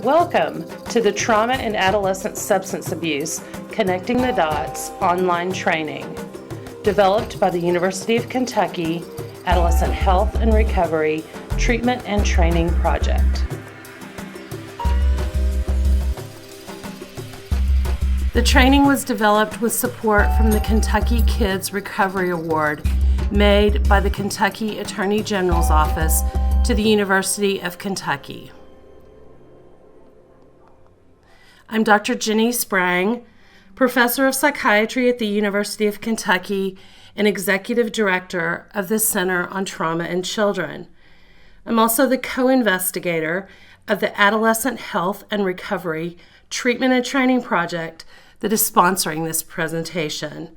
Welcome to the Trauma and Adolescent Substance Abuse Connecting the Dots online training, developed by the University of Kentucky Adolescent Health and Recovery Treatment and Training Project. The training was developed with support from the Kentucky Kids Recovery Award made by the Kentucky Attorney General's Office to the University of Kentucky. I'm Dr. Jenny Sprang, Professor of Psychiatry at the University of Kentucky and Executive Director of the Center on Trauma in Children. I'm also the co-investigator of the Adolescent Health and Recovery Treatment and Training Project that is sponsoring this presentation.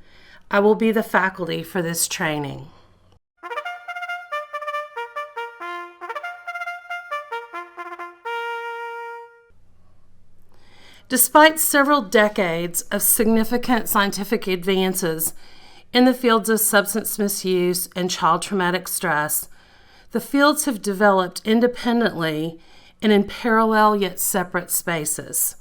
I will be the faculty for this training. Despite several decades of significant scientific advances in the fields of substance misuse and child traumatic stress, the fields have developed independently and in parallel yet separate spaces.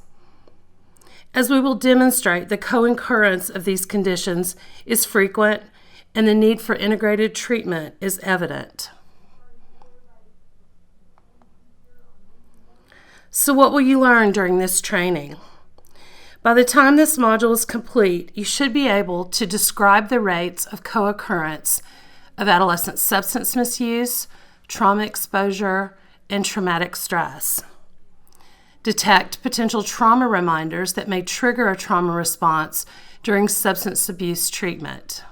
As we will demonstrate, the co-occurrence of these conditions is frequent and the need for integrated treatment is evident. So what will you learn during this training? By the time this module is complete, you should be able to describe the rates of co-occurrence of adolescent substance misuse, trauma exposure, and traumatic stress. Detect potential trauma reminders that may trigger a trauma response during substance abuse treatment.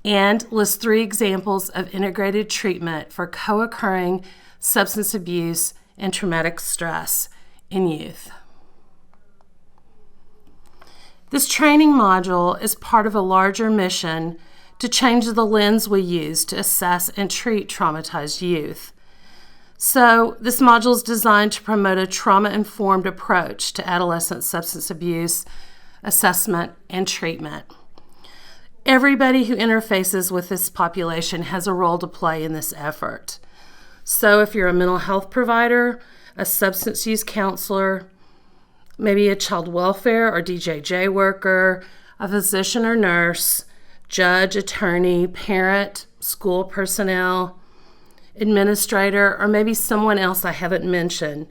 And list 3 examples of integrated treatment for co-occurring substance abuse and traumatic stress in youth. This training module is part of a larger mission to change the lens we use to assess and treat traumatized youth. So, this module is designed to promote a trauma-informed approach to adolescent substance abuse, assessment, and treatment. Everybody who interfaces with this population has a role to play in this effort. So if you're a mental health provider, a substance use counselor, maybe a child welfare or DJJ worker, a physician or nurse, judge, attorney, parent, school personnel, administrator, or maybe someone else I haven't mentioned,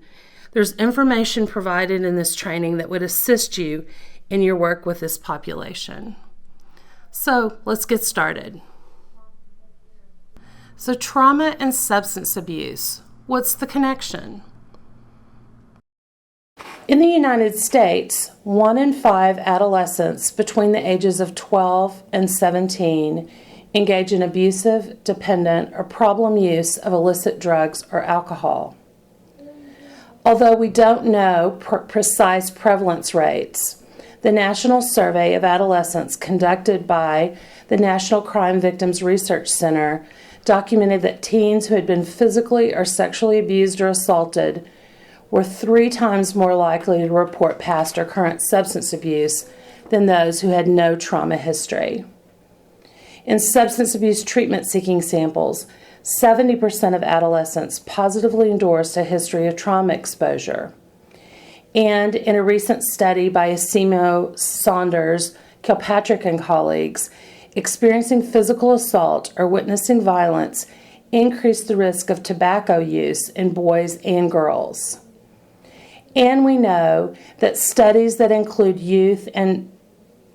there's information provided in this training that would assist you in your work with this population. So let's get started. So trauma and substance abuse, what's the connection? In the United States, 1 in 5 adolescents between the ages of 12 and 17 engage in abusive, dependent, or problem use of illicit drugs or alcohol. Although we don't know precise prevalence rates, the National Survey of Adolescents conducted by the National Crime Victims Research Center documented that teens who had been physically or sexually abused or assaulted were 3 times more likely to report past or current substance abuse than those who had no trauma history. In substance abuse treatment-seeking samples, 70% of adolescents positively endorsed a history of trauma exposure. And in a recent study by Asimo, Saunders, Kilpatrick, and colleagues, experiencing physical assault or witnessing violence increased the risk of tobacco use in boys and girls. And we know that studies that include youth and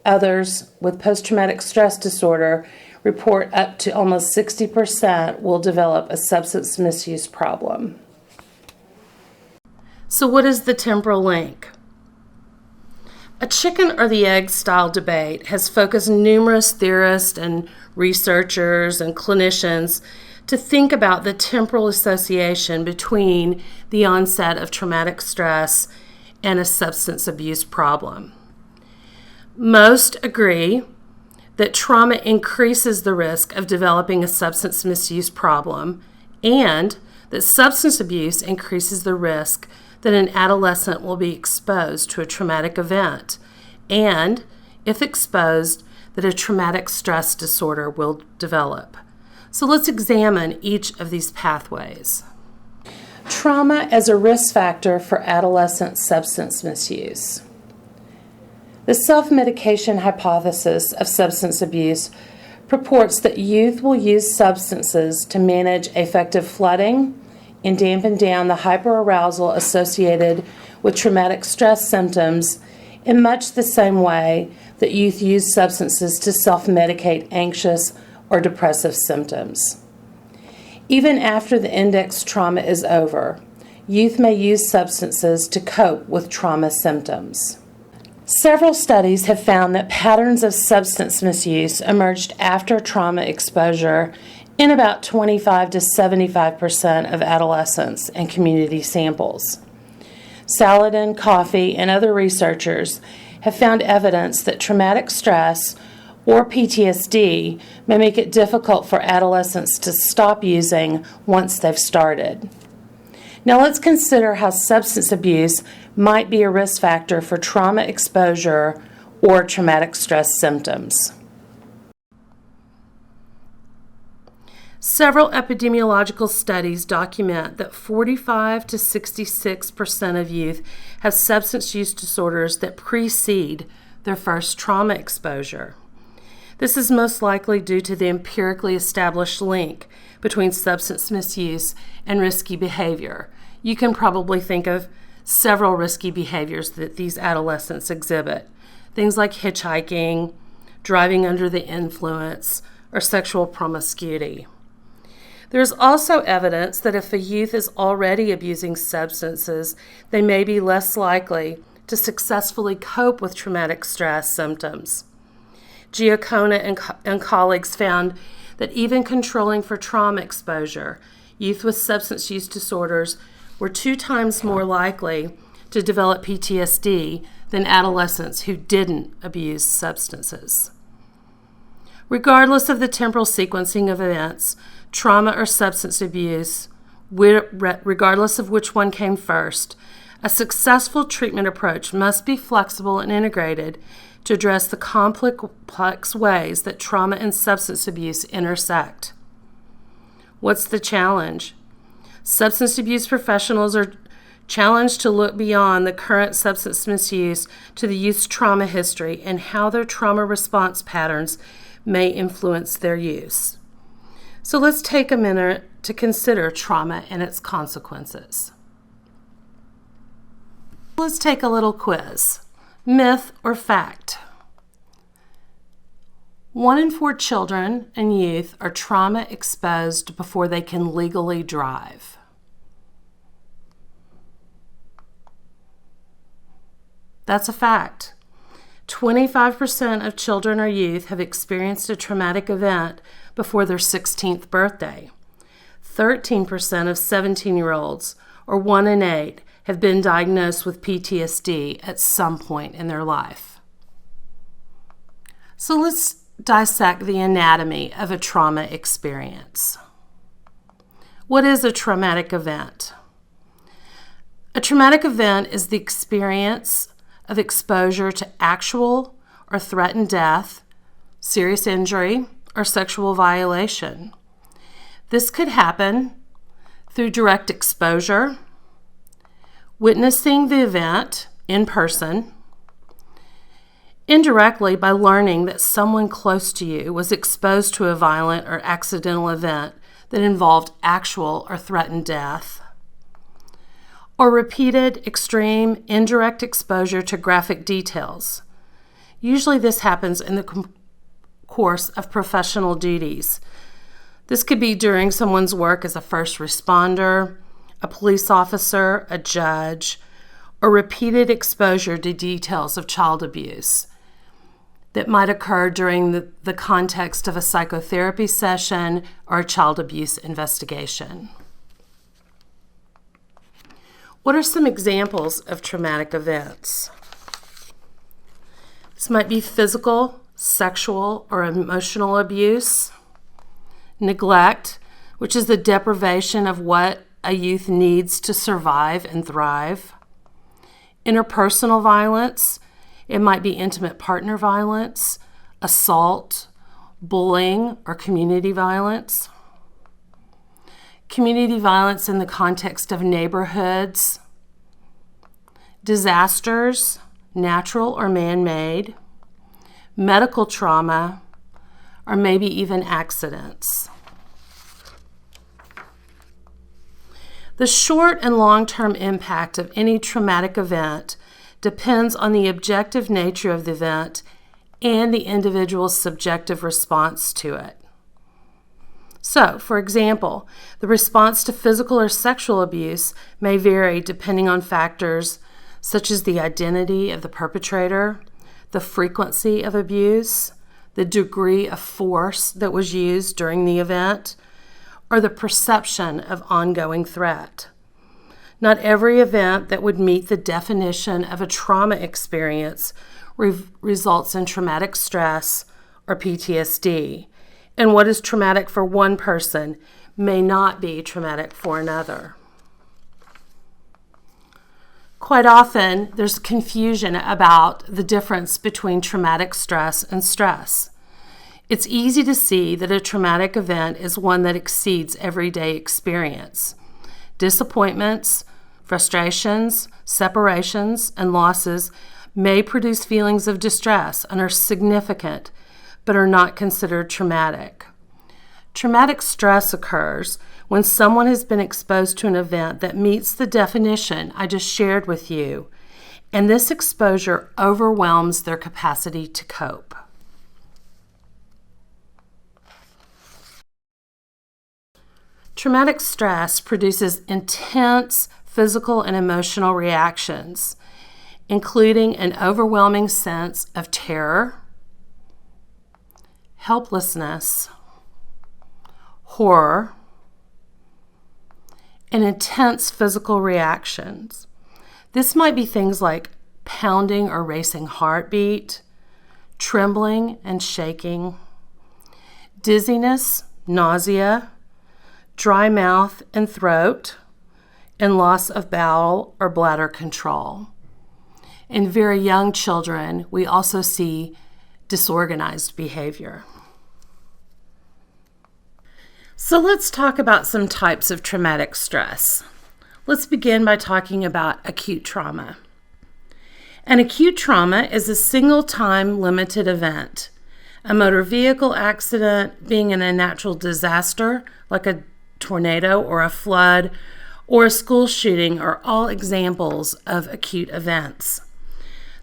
others with post-traumatic stress disorder report up to almost 60% will develop a substance misuse problem. So what is the temporal link? A chicken or the egg style debate has focused numerous theorists and researchers and clinicians to think about the temporal association between the onset of traumatic stress and a substance abuse problem. Most agree that trauma increases the risk of developing a substance misuse problem and that substance abuse increases the risk that an adolescent will be exposed to a traumatic event, and, if exposed, that a traumatic stress disorder will develop. So let's examine each of these pathways. Trauma as a risk factor for adolescent substance misuse. The self-medication hypothesis of substance abuse purports that youth will use substances to manage affective flooding and dampen down the hyperarousal associated with traumatic stress symptoms in much the same way that youth use substances to self-medicate anxious or depressive symptoms. Even after the index trauma is over, youth may use substances to cope with trauma symptoms. Several studies have found that patterns of substance misuse emerged after trauma exposure in about 25 to 75% of adolescents and community samples. Saladin, Coffey, and other researchers have found evidence that traumatic stress or PTSD may make it difficult for adolescents to stop using once they've started. Now let's consider how substance abuse might be a risk factor for trauma exposure or traumatic stress symptoms. Several epidemiological studies document that 45 to 66% of youth have substance use disorders that precede their first trauma exposure. This is most likely due to the empirically established link between substance misuse and risky behavior. You can probably think of several risky behaviors that these adolescents exhibit. Things like hitchhiking, driving under the influence, or sexual promiscuity. There is also evidence that if a youth is already abusing substances, they may be less likely to successfully cope with traumatic stress symptoms. Giaccona and colleagues found that even controlling for trauma exposure, youth with substance use disorders were 2 times more likely to develop PTSD than adolescents who didn't abuse substances. Regardless of the temporal sequencing of events, trauma or substance abuse, regardless of which one came first, a successful treatment approach must be flexible and integrated to address the complex ways that trauma and substance abuse intersect. What's the challenge? Substance abuse professionals are challenged to look beyond the current substance misuse to the youth's trauma history and how their trauma response patterns may influence their use. So let's take a minute to consider trauma and its consequences. Let's take a little quiz. Myth or fact? 1 in 4 children and youth are trauma exposed before they can legally drive. That's a fact. 25% of children or youth have experienced a traumatic event before their 16th birthday. 13% of 17-year-olds, or 1 in 8, have been diagnosed with PTSD at some point in their life. So let's dissect the anatomy of a trauma experience. What is a traumatic event? A traumatic event is the experience of exposure to actual or threatened death, serious injury, or sexual violation. This could happen through direct exposure, witnessing the event in person, indirectly by learning that someone close to you was exposed to a violent or accidental event that involved actual or threatened death, or repeated, extreme, indirect exposure to graphic details. Usually this happens in the course of professional duties. This could be during someone's work as a first responder, a police officer, a judge, or repeated exposure to details of child abuse that might occur during the context of a psychotherapy session or a child abuse investigation. What are some examples of traumatic events? This might be physical, sexual, or emotional abuse, neglect, which is the deprivation of what a youth needs to survive and thrive, interpersonal violence, it might be intimate partner violence, assault, bullying, or community violence, community violence in the context of neighborhoods, disasters, natural or man-made, medical trauma, or maybe even accidents. The short and long-term impact of any traumatic event depends on the objective nature of the event and the individual's subjective response to it. So, for example, the response to physical or sexual abuse may vary depending on factors such as the identity of the perpetrator, the frequency of abuse, the degree of force that was used during the event, or the perception of ongoing threat. Not every event that would meet the definition of a trauma experience results in traumatic stress or PTSD, and what is traumatic for one person may not be traumatic for another. Quite often, there's confusion about the difference between traumatic stress and stress. It's easy to see that a traumatic event is one that exceeds everyday experience. Disappointments, frustrations, separations, and losses may produce feelings of distress and are significant, but are not considered traumatic. Traumatic stress occurs when someone has been exposed to an event that meets the definition I just shared with you, and this exposure overwhelms their capacity to cope. Traumatic stress produces intense physical and emotional reactions, including an overwhelming sense of terror, helplessness, horror, and intense physical reactions. This might be things like pounding or racing heartbeat, trembling and shaking, dizziness, nausea, dry mouth and throat, and loss of bowel or bladder control. In very young children, we also see disorganized behavior. So let's talk about some types of traumatic stress. Let's begin by talking about acute trauma. An acute trauma is a single-time limited event. A motor vehicle accident, being in a natural disaster like a tornado or a flood, or a school shooting are all examples of acute events.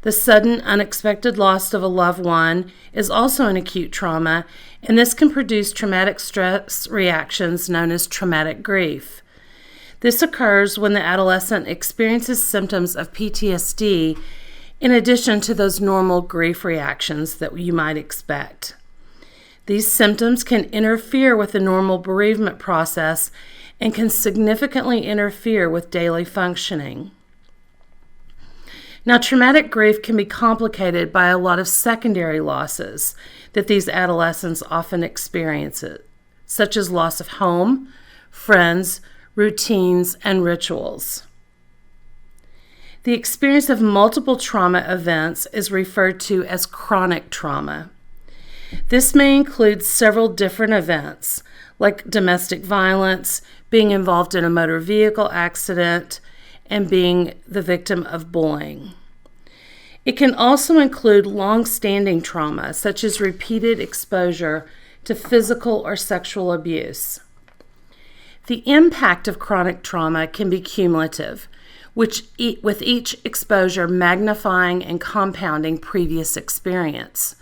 The sudden, unexpected loss of a loved one is also an acute trauma, and this can produce traumatic stress reactions known as traumatic grief. This occurs when the adolescent experiences symptoms of PTSD in addition to those normal grief reactions that you might expect. These symptoms can interfere with the normal bereavement process and can significantly interfere with daily functioning. Now, traumatic grief can be complicated by a lot of secondary losses that these adolescents often experience, such as loss of home, friends, routines, and rituals. The experience of multiple trauma events is referred to as chronic trauma. This may include several different events, like domestic violence, being involved in a motor vehicle accident, and being the victim of bullying. It can also include long-standing trauma, such as repeated exposure to physical or sexual abuse. The impact of chronic trauma can be cumulative, with each exposure magnifying and compounding previous experience.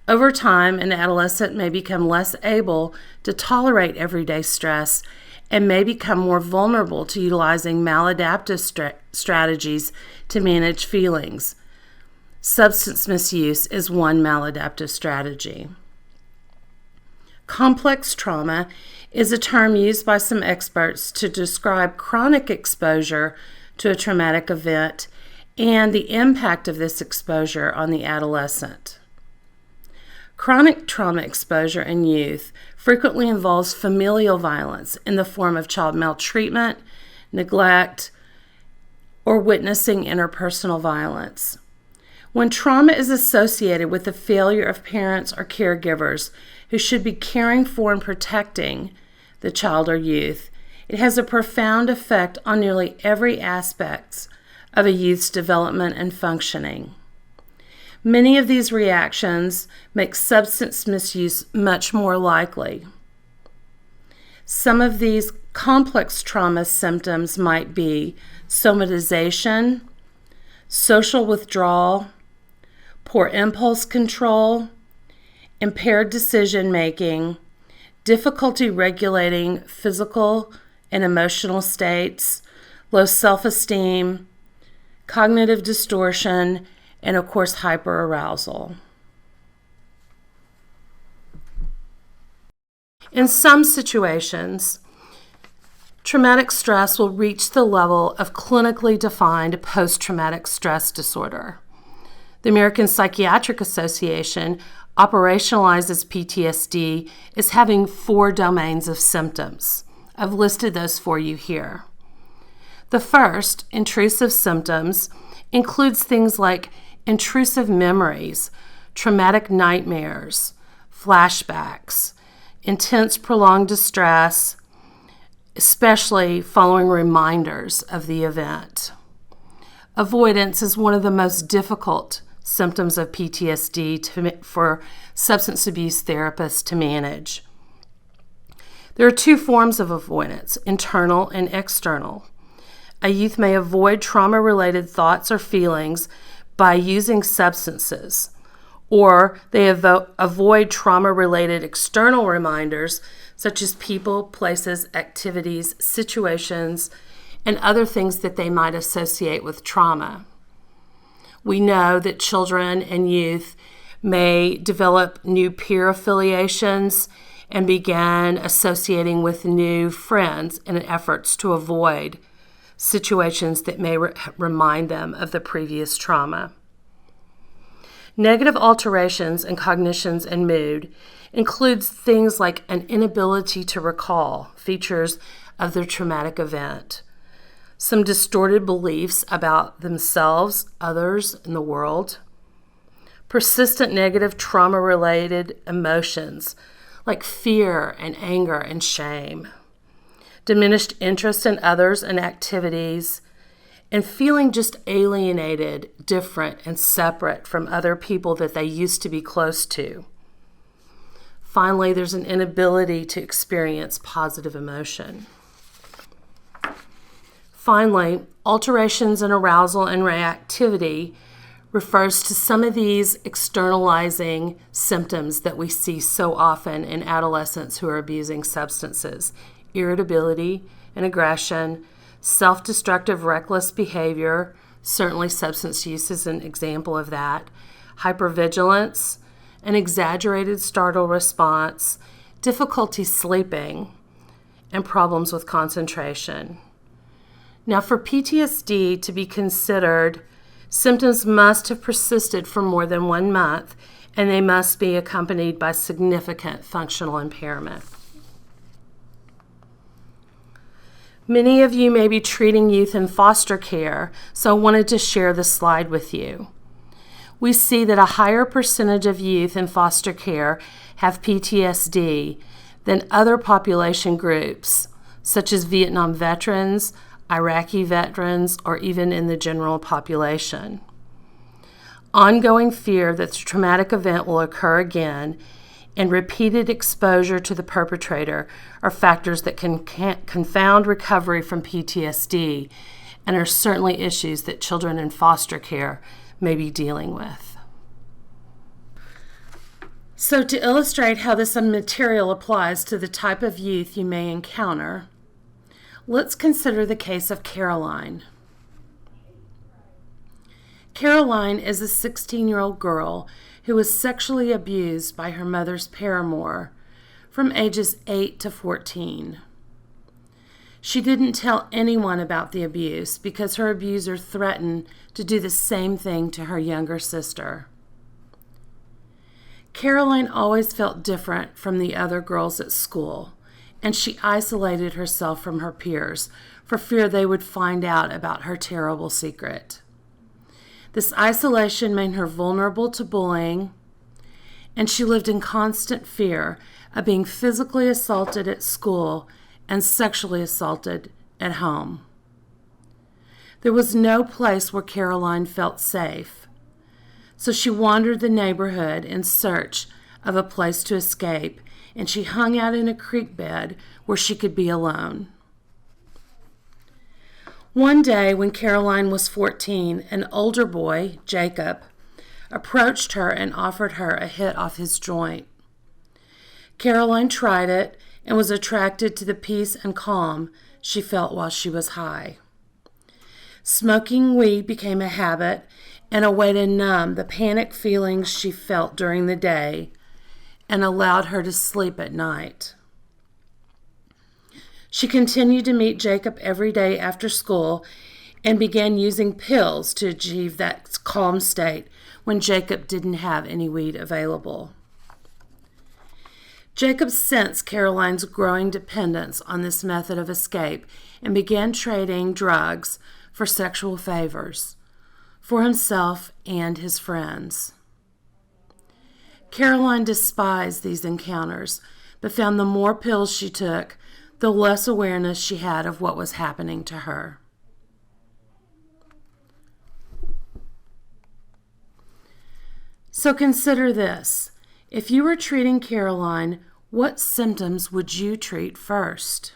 Over time, an adolescent may become less able to tolerate everyday stress and may become more vulnerable to utilizing maladaptive strategies to manage feelings. Substance misuse is one maladaptive strategy. Complex trauma is a term used by some experts to describe chronic exposure to a traumatic event and the impact of this exposure on the adolescent. Chronic trauma exposure in youth frequently involves familial violence in the form of child maltreatment, neglect, or witnessing interpersonal violence. When trauma is associated with the failure of parents or caregivers who should be caring for and protecting the child or youth, It has a profound effect on nearly every aspect of a youth's development and functioning. Many of these reactions make substance misuse much more likely. Some of these complex trauma symptoms might be somatization, social withdrawal, poor impulse control, impaired decision-making, difficulty regulating physical and emotional states, low self-esteem, cognitive distortion, and of course, hyperarousal. In some situations, traumatic stress will reach the level of clinically defined post-traumatic stress disorder. The American Psychiatric Association operationalizes PTSD as having 4 domains of symptoms. I've listed those for you here. The first, intrusive symptoms, includes things like intrusive memories, traumatic nightmares, flashbacks, intense prolonged distress, especially following reminders of the event. Avoidance is one of the most difficult symptoms of PTSD for substance abuse therapists to manage. There are 2 forms of avoidance, internal and external. A youth may avoid trauma-related thoughts or feelings by using substances, or they avoid trauma-related external reminders such as people, places, activities, situations, and other things that they might associate with trauma. We know that children and youth may develop new peer affiliations and begin associating with new friends in efforts to avoid situations that may remind them of the previous trauma. Negative alterations in cognitions and mood includes things like an inability to recall features of the traumatic event, some distorted beliefs about themselves, others, and the world, persistent negative trauma-related emotions like fear and anger and shame, diminished interest in others and activities, and feeling just alienated, different, and separate from other people that they used to be close to. Finally, there's an inability to experience positive emotion. Finally, alterations in arousal and reactivity refers to some of these externalizing symptoms that we see so often in adolescents who are abusing substances: irritability and aggression, self-destructive reckless behavior, certainly substance use is an example of that, hypervigilance, an exaggerated startle response, difficulty sleeping, and problems with concentration. Now, for PTSD to be considered, symptoms must have persisted for more than 1 month, and they must be accompanied by significant functional impairment. Many of you may be treating youth in foster care, so I wanted to share this slide with you. We see that a higher percentage of youth in foster care have PTSD than other population groups, such as Vietnam veterans, Iraqi veterans, or even in the general population. Ongoing fear that the traumatic event will occur again and repeated exposure to the perpetrator are factors that can confound recovery from PTSD and are certainly issues that children in foster care may be dealing with. So to illustrate how this material applies to the type of youth you may encounter, let's consider the case of Caroline. Caroline is a 16-year-old girl who was sexually abused by her mother's paramour from ages 8 to 14. She didn't tell anyone about the abuse because her abuser threatened to do the same thing to her younger sister. Caroline always felt different from the other girls at school, and she isolated herself from her peers for fear they would find out about her terrible secret. This isolation made her vulnerable to bullying, and she lived in constant fear of being physically assaulted at school and sexually assaulted at home. There was no place where Caroline felt safe, so she wandered the neighborhood in search of a place to escape, and she hung out in a creek bed where she could be alone. One day when Caroline was 14, an older boy, Jacob, approached her and offered her a hit off his joint. Caroline tried it and was attracted to the peace and calm she felt while she was high. Smoking weed became a habit and a way to numb the panic feelings she felt during the day and allowed her to sleep at night. She continued to meet Jacob every day after school and began using pills to achieve that calm state when Jacob didn't have any weed available. Jacob sensed Caroline's growing dependence on this method of escape and began trading drugs for sexual favors for himself and his friends. Caroline despised these encounters, but found the more pills she took, the less awareness she had of what was happening to her. So consider this. If you were treating Caroline, what symptoms would you treat first?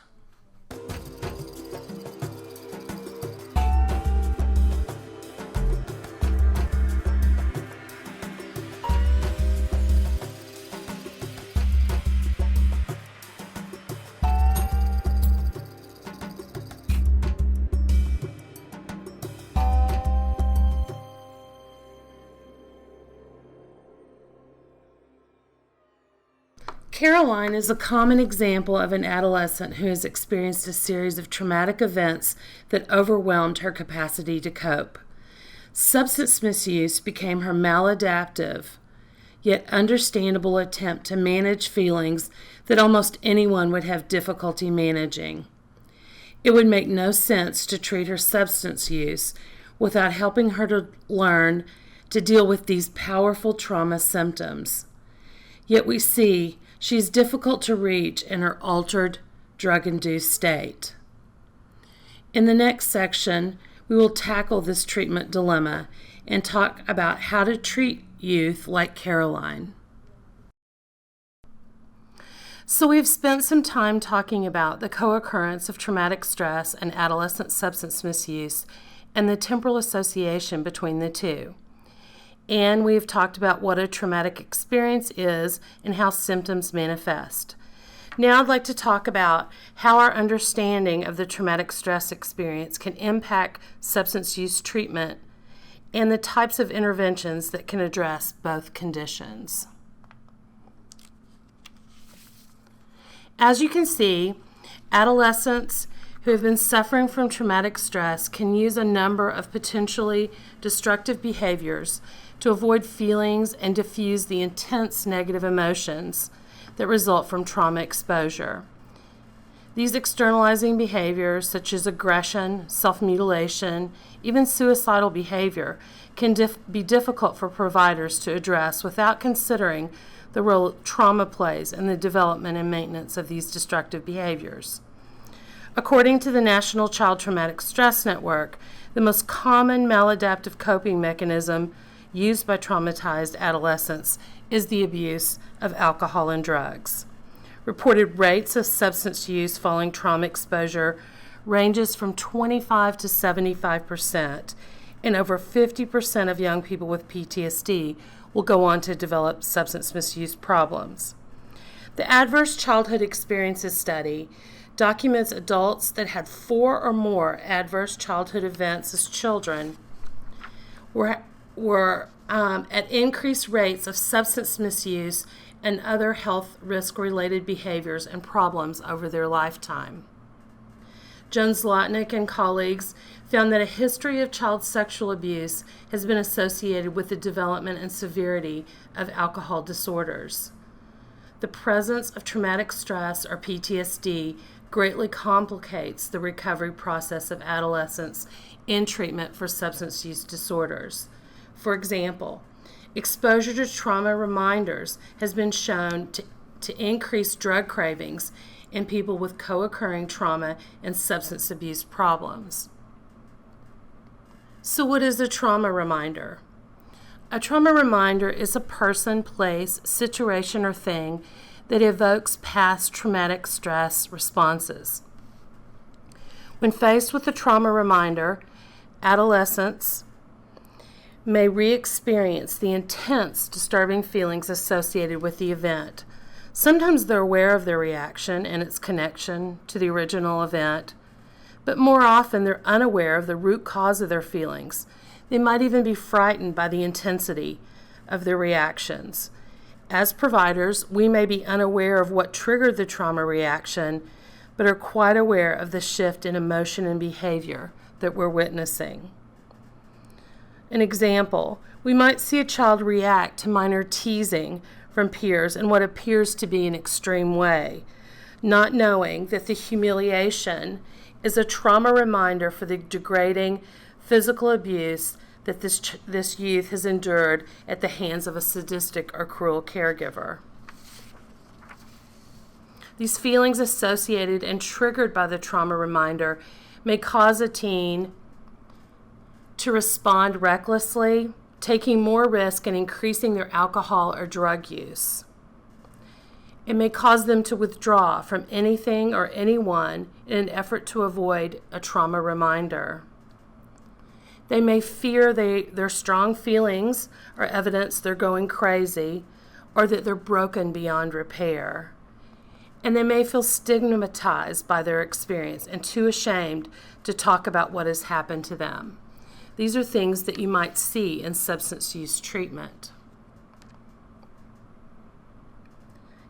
Caroline is a common example of an adolescent who has experienced a series of traumatic events that overwhelmed her capacity to cope. Substance misuse became her maladaptive, yet understandable attempt to manage feelings that almost anyone would have difficulty managing. It would make no sense to treat her substance use without helping her to learn to deal with these powerful trauma symptoms. Yet we see she is difficult to reach in her altered, drug-induced state. In the next section, we will tackle this treatment dilemma and talk about how to treat youth like Caroline. So we've spent some time talking about the co-occurrence of traumatic stress and adolescent substance misuse and the temporal association between the two. And we've talked about what a traumatic experience is and how symptoms manifest. Now I'd like to talk about how our understanding of the traumatic stress experience can impact substance use treatment and the types of interventions that can address both conditions. As you can see, adolescents who have been suffering from traumatic stress can use a number of potentially destructive behaviors to avoid feelings and diffuse the intense negative emotions that result from trauma exposure. These externalizing behaviors, such as aggression, self-mutilation, even suicidal behavior, can be difficult for providers to address without considering the role trauma plays in the development and maintenance of these destructive behaviors. According to the National Child Traumatic Stress Network, the most common maladaptive coping mechanism used by traumatized adolescents is the abuse of alcohol and drugs. Reported rates of substance use following trauma exposure ranges from 25 to 75%, and over 50% of young people with PTSD will go on to develop substance misuse problems. The Adverse Childhood Experiences Study documents adults that had 4 or more adverse childhood events as children were at increased rates of substance misuse and other health risk-related behaviors and problems over their lifetime. Jones-Lotnick and colleagues found that a history of child sexual abuse has been associated with the development and severity of alcohol disorders. The presence of traumatic stress, or PTSD, greatly complicates the recovery process of adolescents in treatment for substance use disorders. For example, exposure to trauma reminders has been shown to increase drug cravings in people with co-occurring trauma and substance abuse problems. So what is a trauma reminder? A trauma reminder is a person, place, situation, or thing that evokes past traumatic stress responses. When faced with a trauma reminder, adolescents may re-experience the intense, disturbing feelings associated with the event. Sometimes they're aware of their reaction and its connection to the original event, but more often they're unaware of the root cause of their feelings. They might even be frightened by the intensity of their reactions. As providers, we may be unaware of what triggered the trauma reaction, but are quite aware of the shift in emotion and behavior that we're witnessing. An example, we might see a child react to minor teasing from peers in what appears to be an extreme way, not knowing that the humiliation is a trauma reminder for the degrading physical abuse that this youth has endured at the hands of a sadistic or cruel caregiver. These feelings associated and triggered by the trauma reminder may cause a teen to respond recklessly, taking more risk and increasing their alcohol or drug use. It may cause them to withdraw from anything or anyone in an effort to avoid a trauma reminder. They may fear their strong feelings are evidence they're going crazy or that they're broken beyond repair. And they may feel stigmatized by their experience and too ashamed to talk about what has happened to them. These are things that you might see in substance use treatment.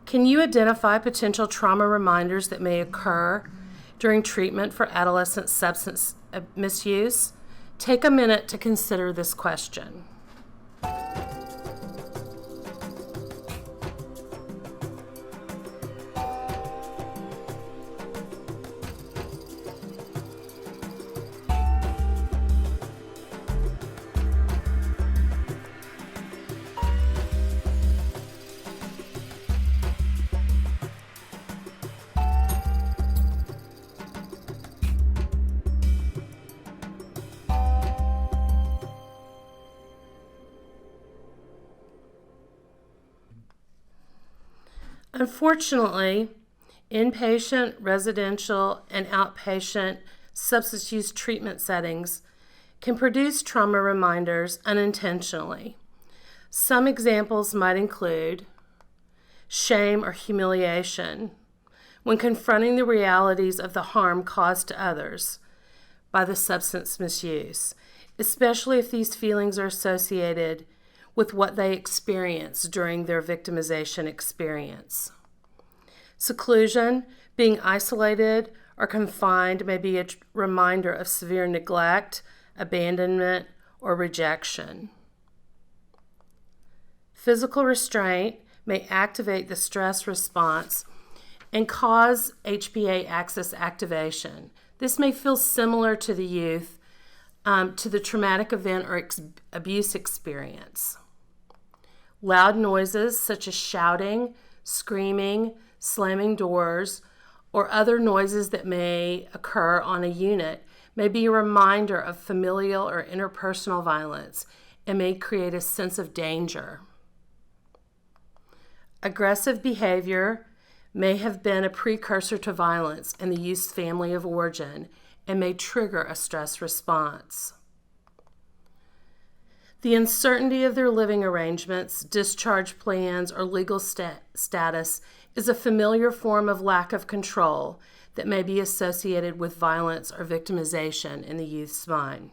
Can you identify potential trauma reminders that may occur during treatment for adolescent substance misuse? Take a minute to consider this question. Unfortunately, inpatient, residential, and outpatient substance use treatment settings can produce trauma reminders unintentionally. Some examples might include shame or humiliation when confronting the realities of the harm caused to others by the substance misuse, especially if these feelings are associated with what they experience during their victimization experience. Seclusion, being isolated or confined, may be a reminder of severe neglect, abandonment, or rejection. Physical restraint may activate the stress response and cause HPA axis activation. This may feel similar to the youth, to the traumatic event or abuse experience. Loud noises such as shouting, screaming, slamming doors, or other noises that may occur on a unit may be a reminder of familial or interpersonal violence and may create a sense of danger. Aggressive behavior may have been a precursor to violence in the youth's family of origin and may trigger a stress response. The uncertainty of their living arrangements, discharge plans, or legal status is a familiar form of lack of control that may be associated with violence or victimization in the youth's mind.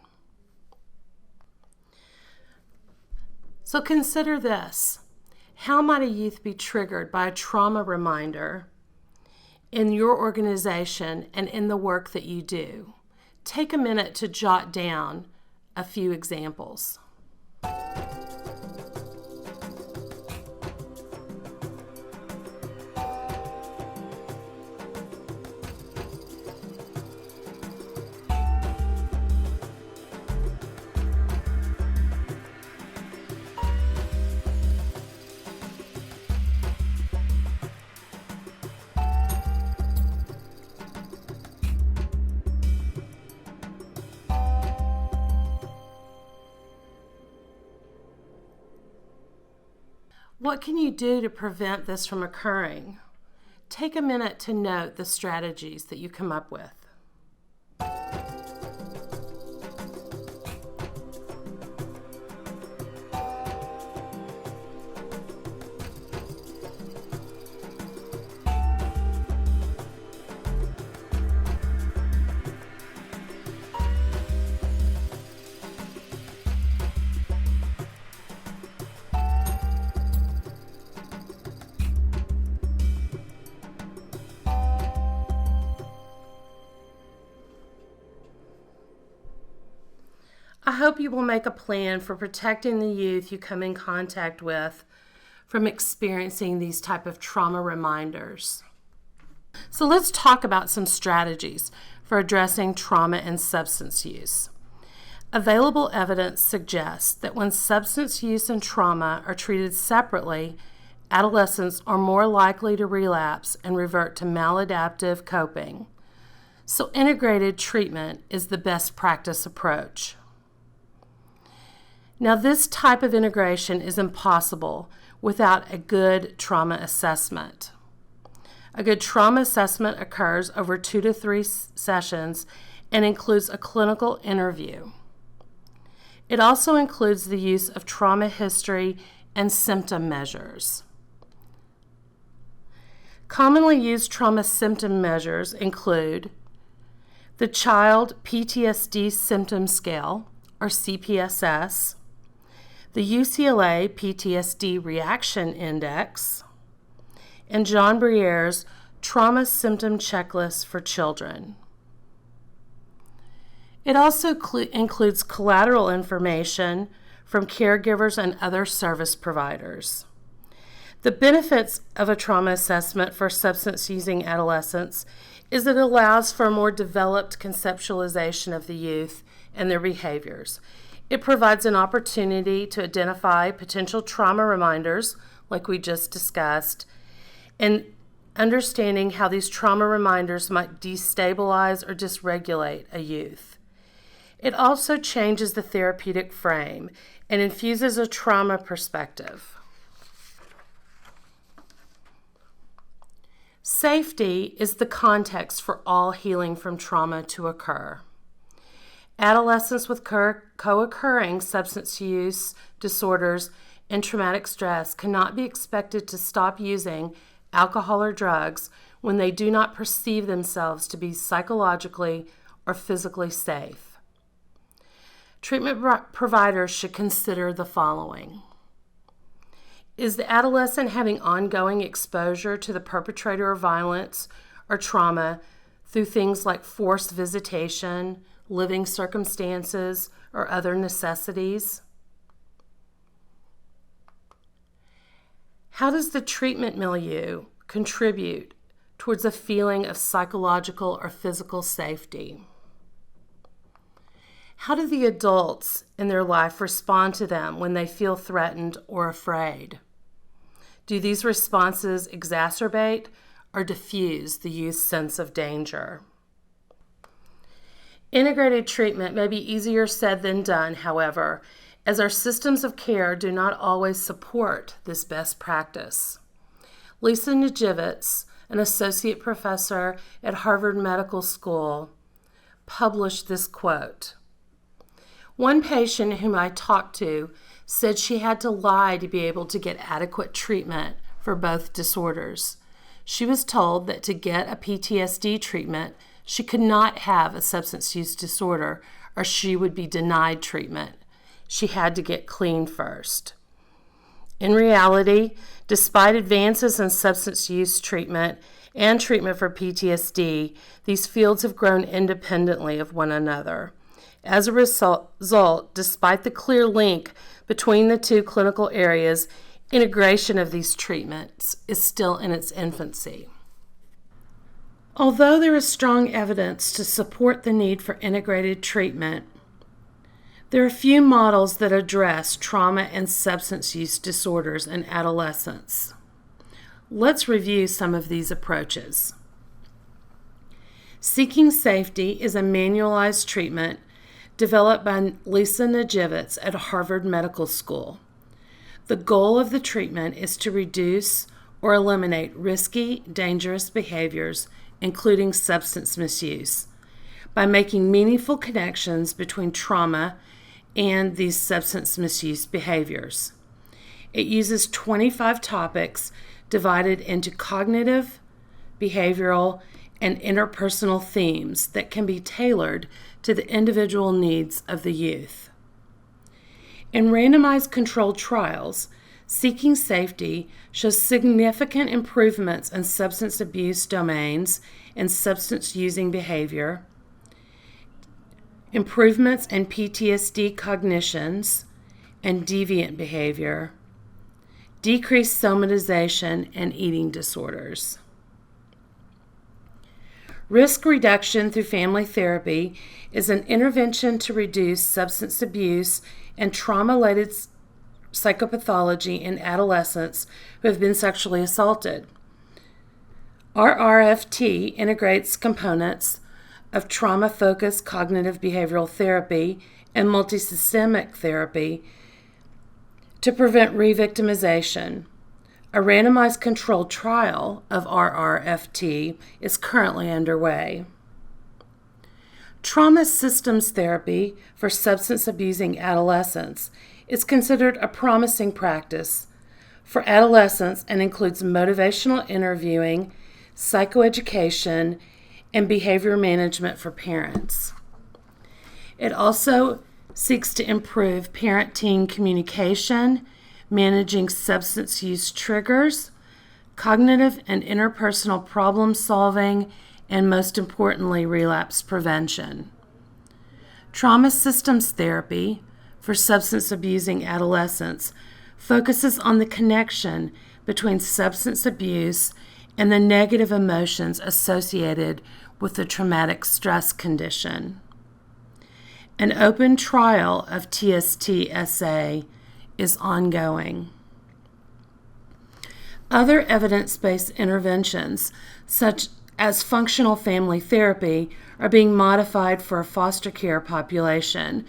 So consider this. How might a youth be triggered by a trauma reminder in your organization and in the work that you do? Take a minute to jot down a few examples. What can you do to prevent this from occurring? Take a minute to note the strategies that you come up with. I hope you will make a plan for protecting the youth you come in contact with from experiencing these type of trauma reminders. So let's talk about some strategies for addressing trauma and substance use. Available evidence suggests that when substance use and trauma are treated separately, adolescents are more likely to relapse and revert to maladaptive coping. So integrated treatment is the best practice approach. Now, this type of integration is impossible without a good trauma assessment. A good trauma assessment occurs over 2 to 3 sessions and includes a clinical interview. It also includes the use of trauma history and symptom measures. Commonly used trauma symptom measures include the Child PTSD Symptom Scale, or CPSS, the UCLA PTSD Reaction Index, and John Brier's Trauma Symptom Checklist for Children. It also includes collateral information from caregivers and other service providers. The benefits of a trauma assessment for substance-using adolescents is that it allows for a more developed conceptualization of the youth and their behaviors. It provides an opportunity to identify potential trauma reminders, like we just discussed, and understanding how these trauma reminders might destabilize or dysregulate a youth. It also changes the therapeutic frame and infuses a trauma perspective. Safety is the context for all healing from trauma to occur. Adolescents with co-occurring substance use disorders and traumatic stress cannot be expected to stop using alcohol or drugs when they do not perceive themselves to be psychologically or physically safe. Treatment providers should consider the following. Is the adolescent having ongoing exposure to the perpetrator of violence or trauma through things like forced visitation, living circumstances, or other necessities? How does the treatment milieu contribute towards a feeling of psychological or physical safety? How do the adults in their life respond to them when they feel threatened or afraid? Do these responses exacerbate or diffuse the youth's sense of danger? Integrated treatment may be easier said than done, however, as our systems of care do not always support this best practice. Lisa Najivitz, an associate professor at Harvard Medical School, published this quote. One patient whom I talked to said she had to lie to be able to get adequate treatment for both disorders. She was told that to get a PTSD treatment, she could not have a substance use disorder or she would be denied treatment. She had to get clean first. In reality, despite advances in substance use treatment and treatment for PTSD, these fields have grown independently of one another. As a result, despite the clear link between the two clinical areas, integration of these treatments is still in its infancy. Although there is strong evidence to support the need for integrated treatment, there are few models that address trauma and substance use disorders in adolescents. Let's review some of these approaches. Seeking Safety is a manualized treatment developed by Lisa Najivitz at Harvard Medical School. The goal of the treatment is to reduce or eliminate risky, dangerous behaviors, including substance misuse, by making meaningful connections between trauma and these substance misuse behaviors. It uses 25 topics divided into cognitive, behavioral, and interpersonal themes that can be tailored to the individual needs of the youth. In randomized controlled trials, Seeking Safety shows significant improvements in substance abuse domains and substance using behavior, improvements in PTSD cognitions and deviant behavior, decreased somatization, and eating disorders. Risk reduction through family therapy is an intervention to reduce substance abuse and trauma-related psychopathology in adolescents who have been sexually assaulted. RRFT integrates components of trauma-focused cognitive behavioral therapy and multisystemic therapy to prevent re-victimization. A randomized controlled trial of RRFT is currently underway. Trauma systems therapy for substance abusing adolescents is considered a promising practice for adolescents and includes motivational interviewing, psychoeducation, and behavior management for parents. It also seeks to improve parent-teen communication, managing substance use triggers, cognitive and interpersonal problem solving, and most importantly, relapse prevention. Trauma systems therapy for substance abusing adolescents focuses on the connection between substance abuse and the negative emotions associated with the traumatic stress condition. An open trial of TST-SA is ongoing. Other evidence-based interventions, such as functional family therapy, are being modified for a foster care population,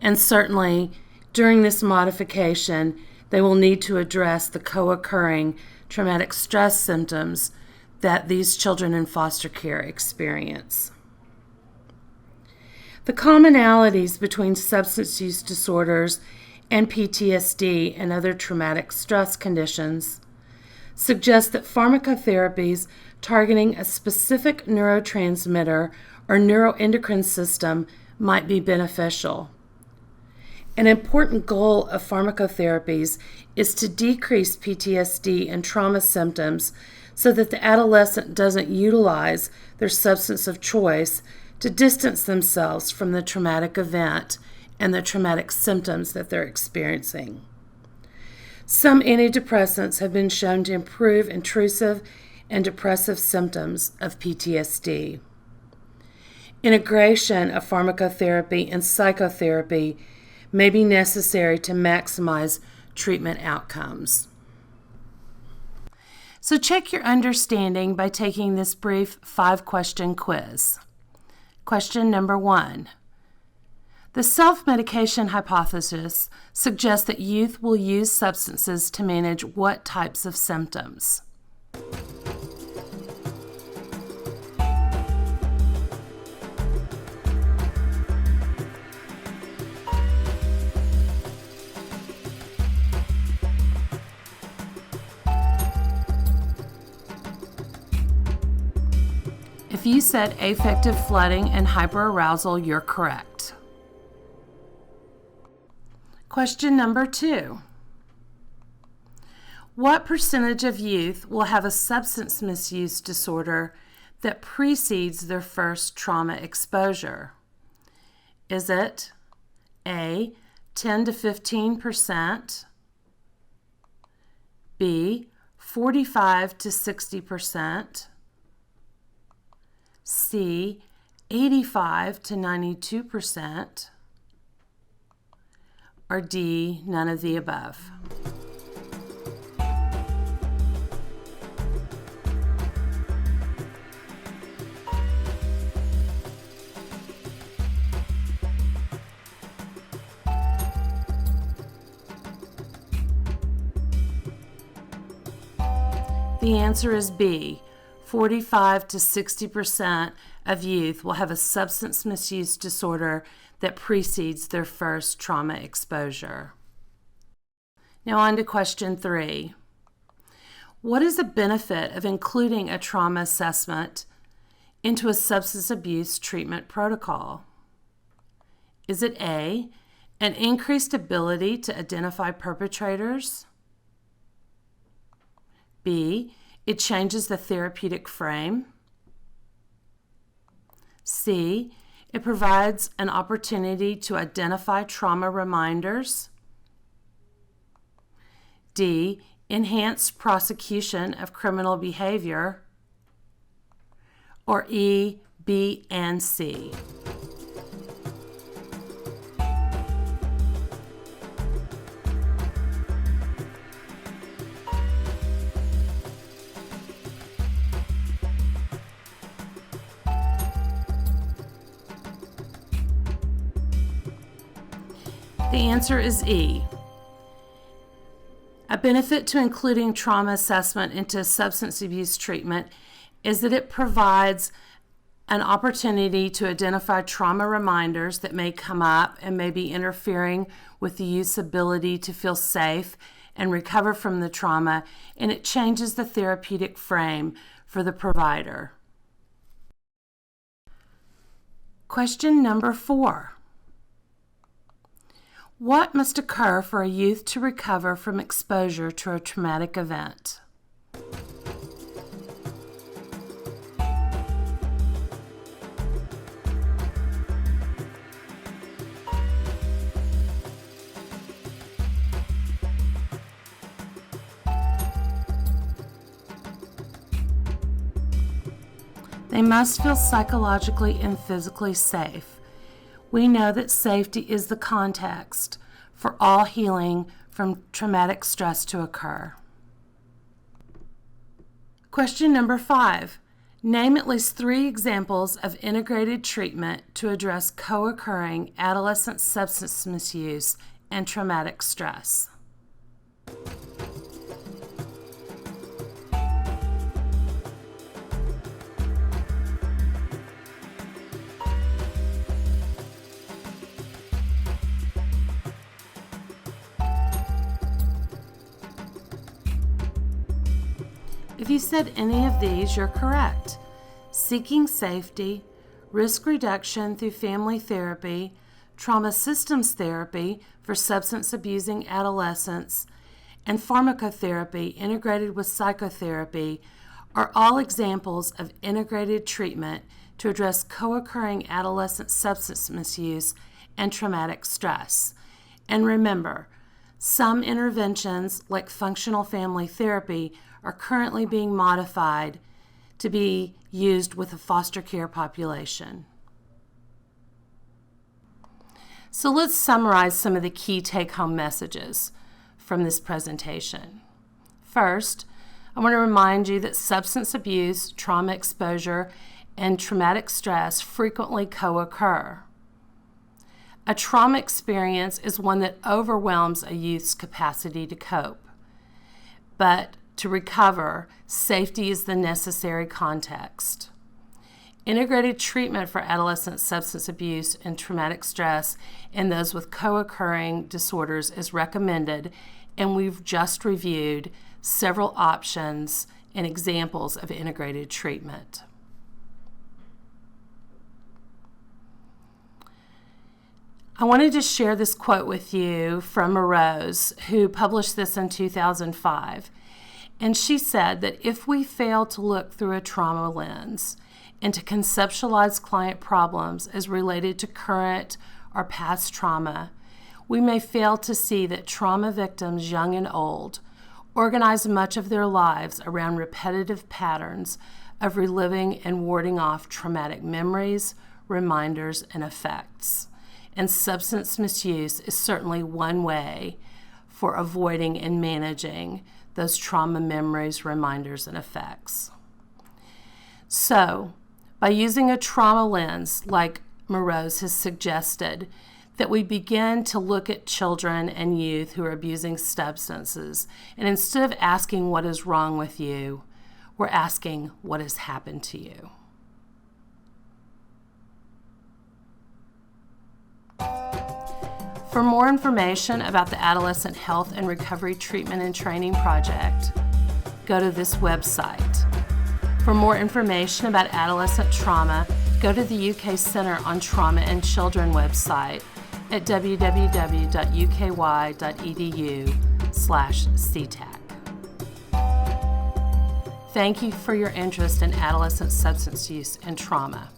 and certainly during this modification, they will need to address the co-occurring traumatic stress symptoms that these children in foster care experience. The commonalities between substance use disorders and PTSD and other traumatic stress conditions suggest that pharmacotherapies targeting a specific neurotransmitter or neuroendocrine system might be beneficial. An important goal of pharmacotherapies is to decrease PTSD and trauma symptoms so that the adolescent doesn't utilize their substance of choice to distance themselves from the traumatic event and the traumatic symptoms that they're experiencing. Some antidepressants have been shown to improve intrusive and depressive symptoms of PTSD. Integration of pharmacotherapy and psychotherapy may be necessary to maximize treatment outcomes. So check your understanding by taking this brief 5-question quiz. Question number 1. The self-medication hypothesis suggests that youth will use substances to manage what types of symptoms? If you said affective flooding and hyperarousal, you're correct. Question number 2. What percentage of youth will have a substance misuse disorder that precedes their first trauma exposure? Is it A, 10 to 15%, B, 45 to 60%, C, 85 to 92%, or D, none of the above? The answer is B. 45 to 60% of youth will have a substance misuse disorder that precedes their first trauma exposure. Now on to question 3. What is the benefit of including a trauma assessment into a substance abuse treatment protocol? Is it A, an increased ability to identify perpetrators? B, it changes the therapeutic frame? C, it provides an opportunity to identify trauma reminders? D, enhanced prosecution of criminal behavior? Or E, B, and C? The answer is E. A benefit to including trauma assessment into substance abuse treatment is that it provides an opportunity to identify trauma reminders that may come up and may be interfering with the youth's ability to feel safe and recover from the trauma, and it changes the therapeutic frame for the provider. Question number 4. What must occur for a youth to recover from exposure to a traumatic event? They must feel psychologically and physically safe. We know that safety is the context for all healing from traumatic stress to occur. Question number 5. Name at least 3 examples of integrated treatment to address co-occurring adolescent substance misuse and traumatic stress. If you said any of these, you're correct. Seeking safety, risk reduction through family therapy, trauma systems therapy for substance abusing adolescents, and pharmacotherapy integrated with psychotherapy are all examples of integrated treatment to address co-occurring adolescent substance misuse and traumatic stress. And remember, some interventions, like functional family therapy, are currently being modified to be used with the foster care population. So let's summarize some of the key take-home messages from this presentation. First, I want to remind you that substance abuse, trauma exposure, and traumatic stress frequently co-occur. A trauma experience is one that overwhelms a youth's capacity to cope. But to recover, safety is the necessary context. Integrated treatment for adolescent substance abuse and traumatic stress and those with co-occurring disorders is recommended, and we've just reviewed several options and examples of integrated treatment. I wanted to share this quote with you from Rose, who published this in 2005. And she said that if we fail to look through a trauma lens and to conceptualize client problems as related to current or past trauma, we may fail to see that trauma victims, young and old, organize much of their lives around repetitive patterns of reliving and warding off traumatic memories, reminders, and effects. And substance misuse is certainly one way for avoiding and managing those trauma memories, reminders, and effects. So, by using a trauma lens like Morose has suggested, that we begin to look at children and youth who are abusing substances, and instead of asking what is wrong with you, We're asking, what has happened to you? For more information about the Adolescent Health and Recovery Treatment and Training Project, go to this website. For more information about adolescent trauma, go to the UK Centre on Trauma and Children website at www.uky.edu/ctac. Thank you for your interest in adolescent substance use and trauma.